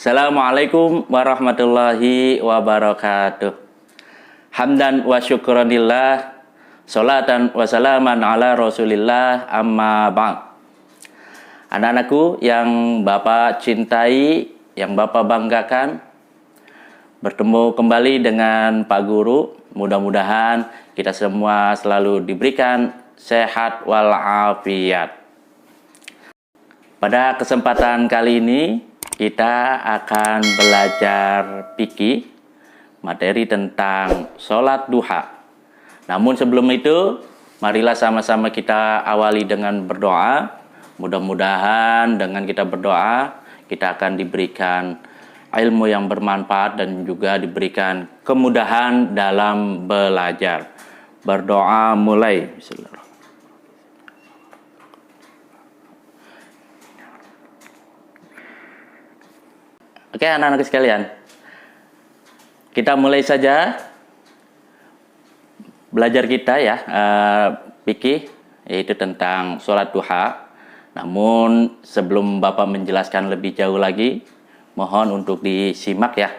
Assalamualaikum warahmatullahi wabarakatuh. Hamdan wa syukranillah, salatan wa salaman ala rasulillah, amma ba'd. Anak-anakku yang Bapak cintai, yang Bapak banggakan, bertemu kembali dengan Pak Guru. Mudah-mudahan kita semua selalu diberikan sehat walafiat. Pada kesempatan kali ini kita akan belajar fikih, materi tentang sholat duha. Namun sebelum itu, marilah sama-sama kita awali dengan berdoa. Mudah-mudahan dengan kita berdoa, kita akan diberikan ilmu yang bermanfaat dan juga diberikan kemudahan dalam belajar. Berdoa mulai. Bismillahirrahmanirrahim. Oke, anak-anak sekalian, kita mulai saja belajar kita ya, fikih, yaitu tentang sholat duha. Namun sebelum Bapak menjelaskan lebih jauh lagi, mohon untuk disimak ya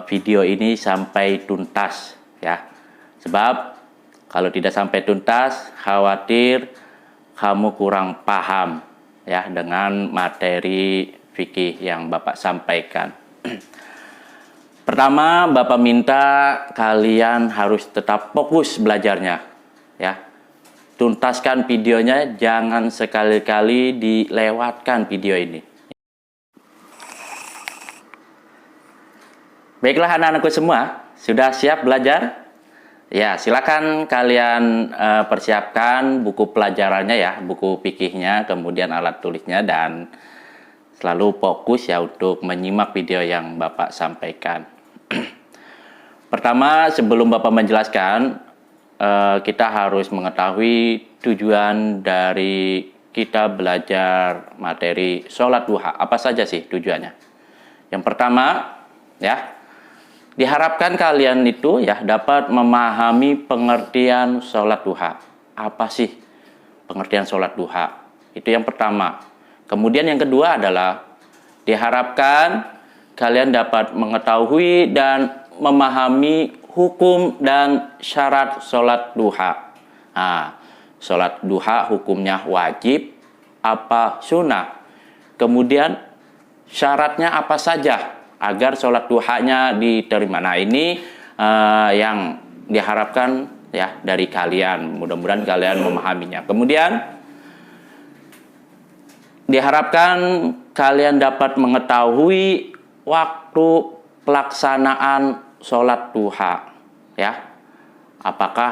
video ini sampai tuntas ya. Sebab kalau tidak sampai tuntas, khawatir kamu kurang paham ya dengan materi fikih yang Bapak sampaikan. Pertama, Bapak minta kalian harus tetap fokus belajarnya ya. Tuntaskan videonya, jangan sekali-kali dilewatkan video ini. Baiklah anak-anakku semua, sudah siap belajar? Ya, silakan kalian persiapkan buku pelajarannya ya, buku fikihnya, kemudian alat tulisnya, dan selalu fokus ya untuk menyimak video yang Bapak sampaikan. Pertama, sebelum Bapak menjelaskan, kita harus mengetahui tujuan dari kita belajar materi sholat duha. Apa saja sih tujuannya? Yang pertama, ya, diharapkan kalian itu ya dapat memahami pengertian sholat duha. Apa sih pengertian sholat duha? Itu yang pertama. Kemudian yang kedua adalah diharapkan kalian dapat mengetahui dan memahami hukum dan syarat sholat duha. Nah, sholat duha hukumnya wajib apa sunnah? Kemudian syaratnya apa saja agar sholat duhanya diterima? Nah, ini yang diharapkan ya dari kalian. Mudah-mudahan kalian memahaminya. Kemudian diharapkan kalian dapat mengetahui waktu pelaksanaan sholat duha ya. Apakah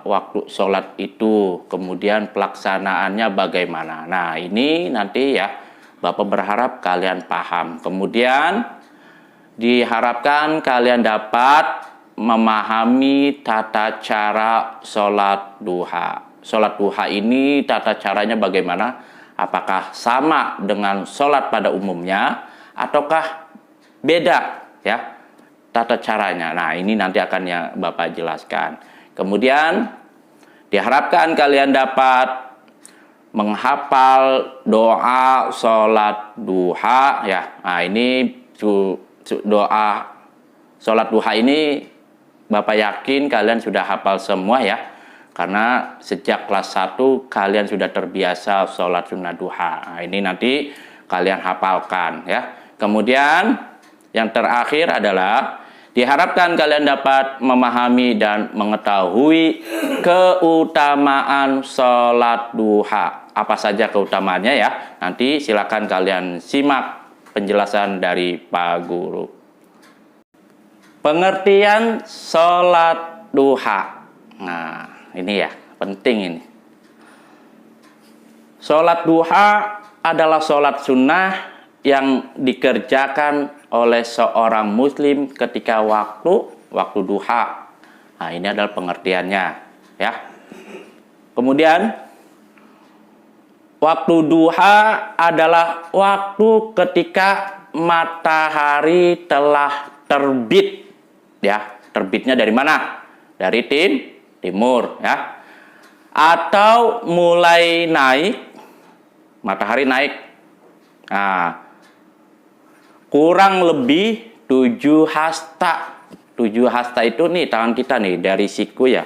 waktu sholat itu, kemudian pelaksanaannya bagaimana. Nah, ini nanti ya Bapak berharap kalian paham. Kemudian diharapkan kalian dapat memahami tata cara sholat duha. Sholat duha ini tata caranya bagaimana? Apakah sama dengan sholat pada umumnya ataukah beda ya tata caranya. Nah, ini nanti akan yang Bapak jelaskan. Kemudian diharapkan kalian dapat menghafal doa sholat duha ya. Nah, ini doa sholat duha ini Bapak yakin kalian sudah hafal semua ya. Karena sejak kelas 1 kalian sudah terbiasa sholat sunnah duha. Nah, ini nanti kalian hafalkan ya. Kemudian yang terakhir adalah diharapkan kalian dapat memahami dan mengetahui keutamaan sholat duha. Apa saja keutamaannya ya. Nanti silakan kalian simak penjelasan dari Pak Guru. Pengertian sholat duha. Nah, ini ya, penting ini. Sholat duha adalah sholat sunnah yang dikerjakan oleh seorang muslim ketika waktu duha. Nah, ini adalah pengertiannya ya. Kemudian waktu duha adalah waktu ketika matahari telah terbit ya. Terbitnya dari mana? Dari timur ya, atau mulai naik, matahari naik. Nah, kurang lebih 7 hasta. 7 hasta itu nih tangan kita nih dari siku ya.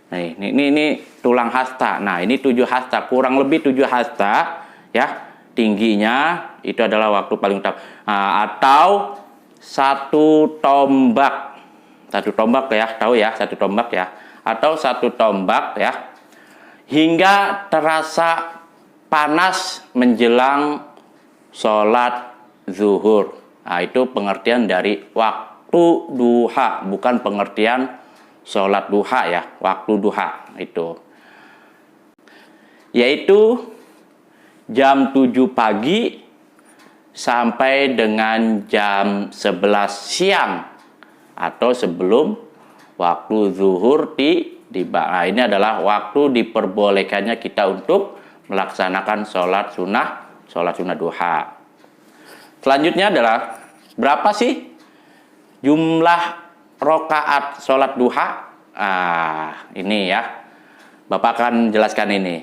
Nah, ini tulang hasta. Nah, ini 7 hasta, kurang lebih 7 hasta ya. Tingginya itu adalah waktu paling utama. Nah, atau 1 tombak. 1 tombak ya, tahu ya, 1 tombak ya. Atau 1 tombak ya. Hingga terasa panas menjelang sholat zuhur. Nah, itu pengertian dari waktu duha, bukan pengertian sholat duha ya, waktu duha itu. Yaitu jam 7 pagi sampai dengan jam 11 siang atau sebelum waktu zuhur tiba. Nah, ini adalah waktu diperbolehkannya kita untuk melaksanakan sholat sunnah duha. Selanjutnya adalah berapa sih jumlah rokaat sholat duha? Ini ya, Bapak akan jelaskan ini.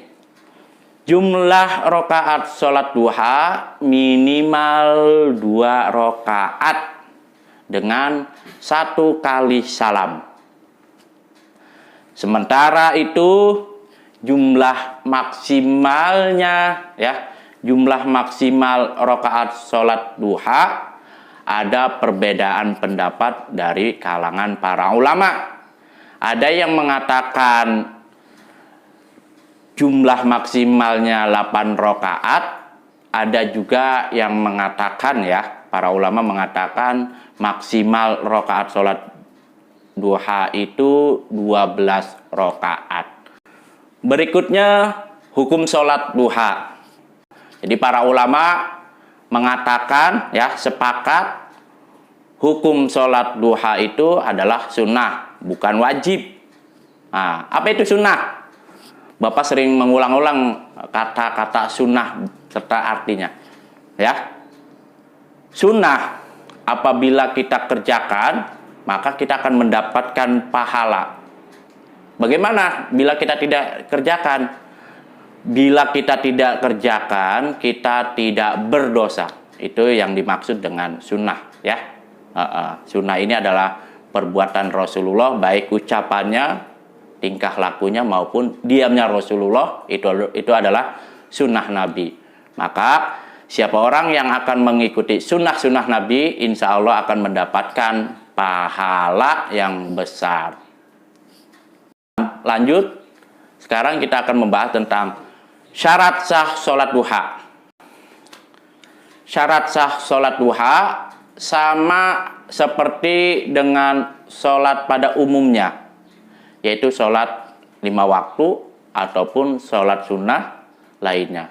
Jumlah rokaat sholat duha minimal 2 rokaat dengan 1 kali salam. Sementara itu jumlah maksimalnya ya, jumlah maksimal rokaat sholat duha ada perbedaan pendapat dari kalangan para ulama. Ada yang mengatakan jumlah maksimalnya 8 rokaat, ada juga yang mengatakan ya, para ulama mengatakan maksimal rokaat sholat duha itu 12 rokaat. Berikutnya hukum sholat duha. Jadi para ulama mengatakan ya, sepakat hukum sholat duha itu adalah sunnah, bukan wajib. Nah, apa itu sunnah? Bapak sering mengulang-ulang kata-kata sunnah serta artinya. Ya, sunnah apabila kita kerjakan, maka kita akan mendapatkan pahala. Bagaimana bila kita tidak kerjakan? Bila kita tidak kerjakan, kita tidak berdosa. Itu yang dimaksud dengan sunnah ya. Sunnah ini adalah perbuatan Rasulullah, baik ucapannya, tingkah lakunya maupun diamnya Rasulullah. Itu adalah sunnah Nabi. Maka siapa orang yang akan mengikuti sunnah-sunnah Nabi, insya Allah akan mendapatkan pahala yang besar. Lanjut, sekarang kita akan membahas tentang syarat sah sholat duha. Syarat sah sholat duha sama seperti dengan sholat pada umumnya, yaitu sholat 5 waktu ataupun sholat sunnah lainnya.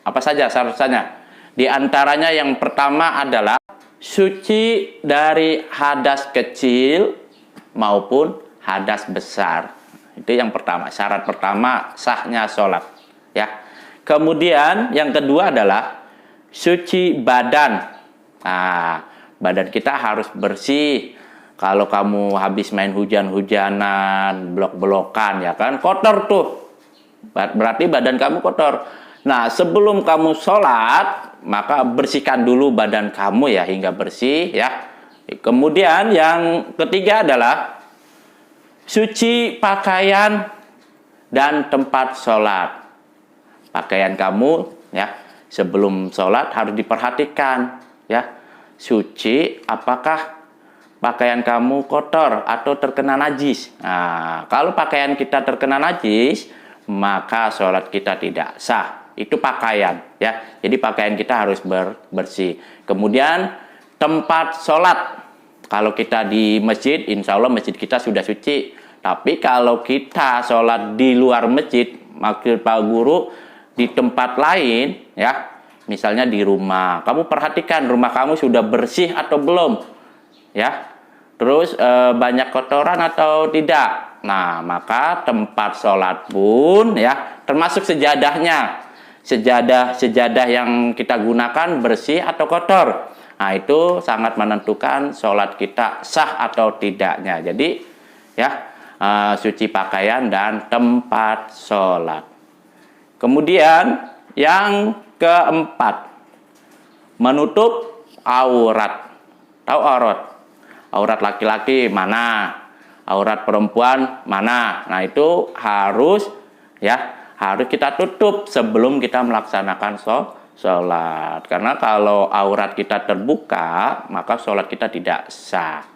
Apa saja syarat-syaratnya? Di antaranya yang pertama adalah suci dari hadas kecil maupun hadas besar. Itu yang pertama, syarat pertama sahnya sholat ya. Kemudian yang kedua adalah suci badan. Nah, badan kita harus bersih. Kalau kamu habis main hujan-hujanan, blok-blokan ya kan, kotor tuh. Berarti badan kamu kotor. Nah, sebelum kamu sholat, maka bersihkan dulu badan kamu ya hingga bersih ya. Kemudian yang ketiga adalah suci pakaian dan tempat sholat. Pakaian kamu ya sebelum sholat harus diperhatikan ya. Suci, apakah pakaian kamu kotor atau terkena najis. Nah, kalau pakaian kita terkena najis, maka sholat kita tidak sah. Itu pakaian ya. Jadi pakaian kita harus bersih. Kemudian tempat sholat. Kalau kita di masjid, insya Allah masjid kita sudah suci. Tapi kalau kita sholat di luar masjid, maksud Pak Guru, di tempat lain, ya, misalnya di rumah, kamu perhatikan rumah kamu sudah bersih atau belum, ya. Terus banyak kotoran atau tidak. Nah, maka tempat sholat pun, ya, termasuk sejadahnya, sejadah yang kita gunakan bersih atau kotor. Nah, itu sangat menentukan sholat kita sah atau tidaknya. Jadi, ya, suci pakaian dan tempat sholat. Kemudian, yang keempat, menutup aurat. Tahu aurat? Aurat laki-laki mana? Aurat perempuan mana? Nah, itu harus kita tutup sebelum kita melaksanakan sholat. Karena kalau aurat kita terbuka, maka sholat kita tidak sah.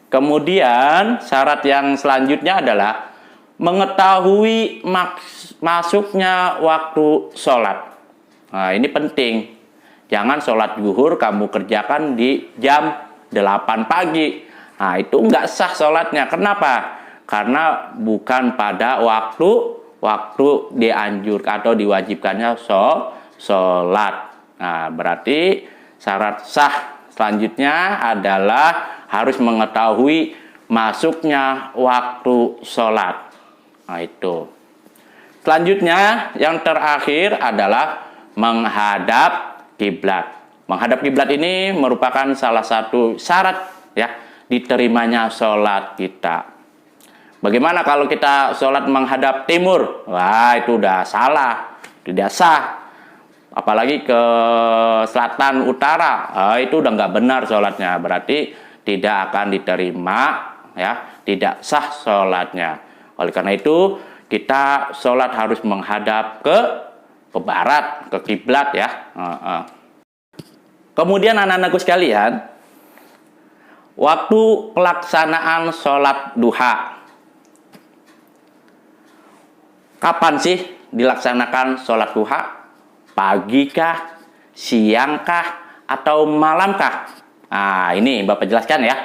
Kemudian syarat yang selanjutnya adalah mengetahui masuknya waktu sholat. Nah, ini penting. Jangan sholat zuhur kamu kerjakan di jam 8 pagi. Nah, itu nggak sah sholatnya. Kenapa? Karena bukan pada waktu dianjurkan atau diwajibkannya sholat. Nah, berarti syarat sah selanjutnya adalah harus mengetahui masuknya waktu sholat. Nah, itu. Selanjutnya, yang terakhir adalah menghadap kiblat. Menghadap kiblat ini merupakan salah satu syarat diterimanya sholat kita. Bagaimana kalau kita sholat menghadap timur? Wah, itu udah salah, tidak sah. Apalagi ke selatan utara, itu udah nggak benar sholatnya. Berarti tidak akan diterima, tidak sah sholatnya. Oleh karena itu, kita sholat harus menghadap ke barat, ke kiblat ya. Kemudian anak-anakku sekalian, waktu pelaksanaan sholat duha. Kapan sih dilaksanakan sholat duha? Pagi kah? Siang kah? Atau malam kah? Nah, ini Bapak jelaskan ya.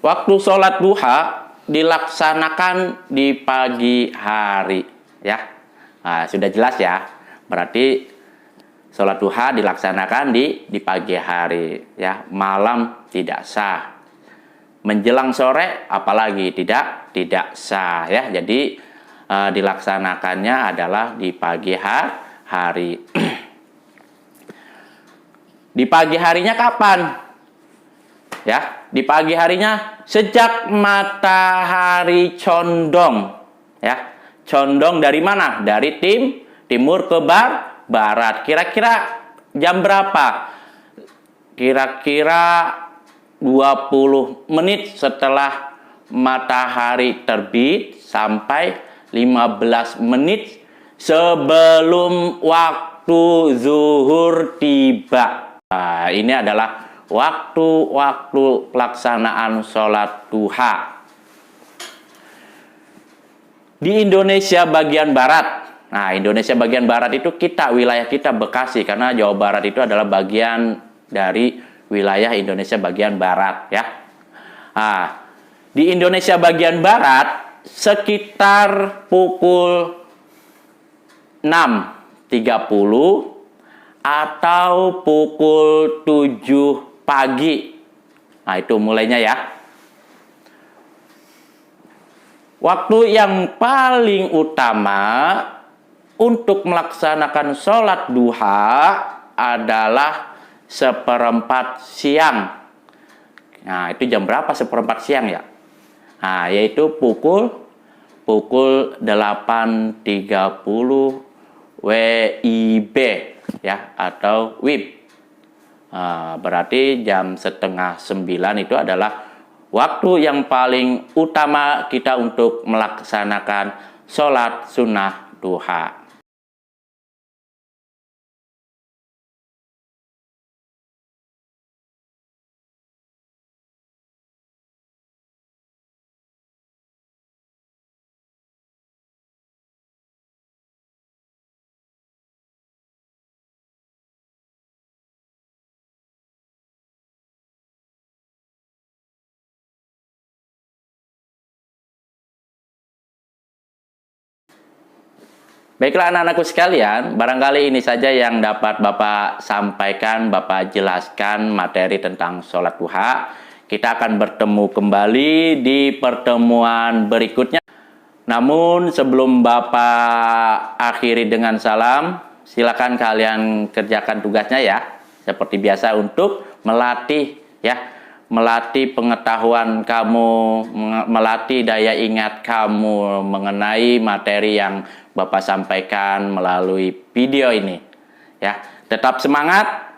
Waktu sholat duha dilaksanakan di pagi hari ya. Nah, sudah jelas ya. Berarti sholat duha dilaksanakan di pagi hari ya. Malam tidak sah. Menjelang sore apalagi tidak sah ya. Jadi dilaksanakannya adalah di pagi hari. Di pagi harinya kapan? Ya, di pagi harinya sejak matahari condong. Ya, condong dari mana? Dari timur ke barat. Kira-kira jam berapa? Kira-kira 20 menit setelah matahari terbit sampai 15 menit sebelum waktu zuhur tiba. Nah, ini adalah waktu pelaksanaan sholat duha. Di Indonesia bagian barat. Nah, Indonesia bagian barat itu wilayah kita Bekasi. Karena Jawa Barat itu adalah bagian dari wilayah Indonesia bagian barat ya. Nah, di Indonesia bagian barat sekitar pukul 6.30 atau pukul 7 pagi. Nah, itu mulainya ya. Waktu yang paling utama untuk melaksanakan sholat duha adalah 1/4 siang. Nah, itu jam berapa 1/4 siang ya? Nah, yaitu pukul 8.30 WIB ya, atau WIB. Berarti jam 8:30 itu adalah waktu yang paling utama kita untuk melaksanakan sholat sunnah duha. Baiklah anak-anakku sekalian, barangkali ini saja yang dapat Bapak sampaikan, Bapak jelaskan materi tentang sholat duha. Kita akan bertemu kembali di pertemuan berikutnya. Namun sebelum Bapak akhiri dengan salam, silakan kalian kerjakan tugasnya ya. Seperti biasa untuk melatih pengetahuan kamu, melatih daya ingat kamu mengenai materi yang Bapak sampaikan melalui video ini. Ya, tetap semangat.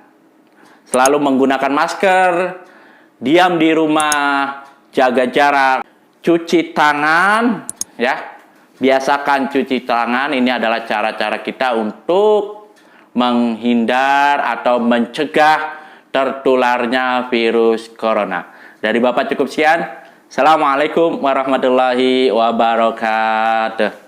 selalu menggunakan masker, diam di rumah, jaga jarak, cuci tangan, ya. Biasakan cuci tangan, ini adalah cara-cara kita untuk menghindar atau mencegah tertularnya virus corona. Dari Bapak cukup sekian. Assalamualaikum warahmatullahi wabarakatuh.